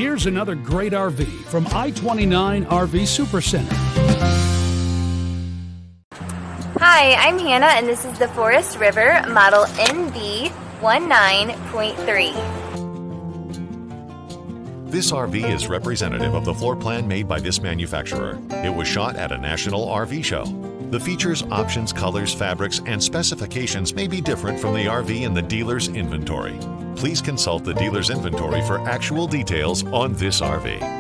here's another great RV from I-29 RV Supercenter. Hi, I'm Hannah, and this is the Forest River model NV19.3. This RV is representative of the floor plan made by this manufacturer. It was shot at a national RV show. The features, options, colors, fabrics, and specifications may be different from the RV in the dealer's inventory. Please consult the dealer's inventory for actual details on this RV.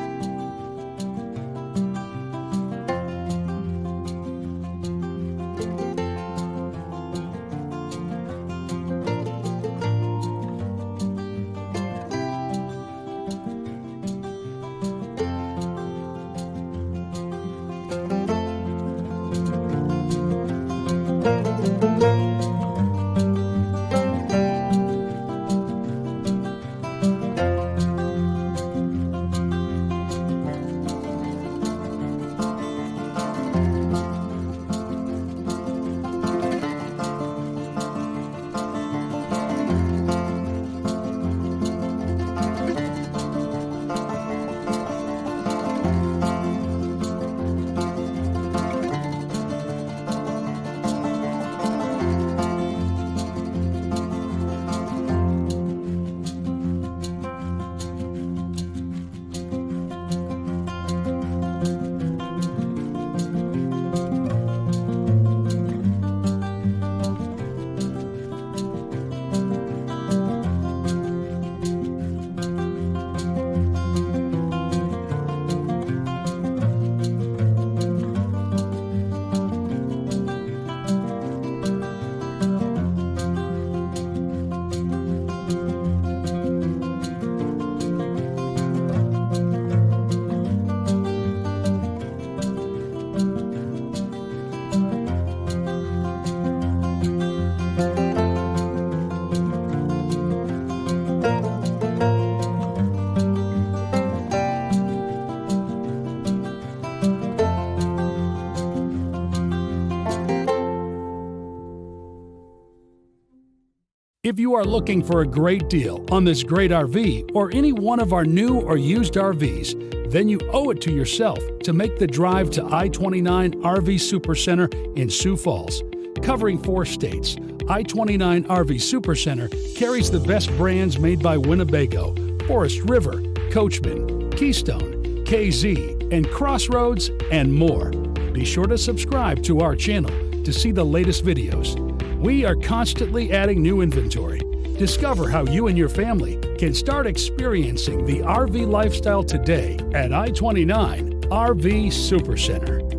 If you are looking for a great deal on this great RV or any one of our new or used RVs, then you owe it to yourself to make the drive to I-29 RV Supercenter in Sioux Falls. Covering 4 states, I-29 RV Supercenter carries the best brands made by Winnebago, Forest River, Coachman, Keystone, KZ, and Crossroads, and more. Be sure to subscribe to our channel to see the latest videos. We are constantly adding new inventory. Discover how you and your family can start experiencing the RV lifestyle today at I-29 RV Supercenter.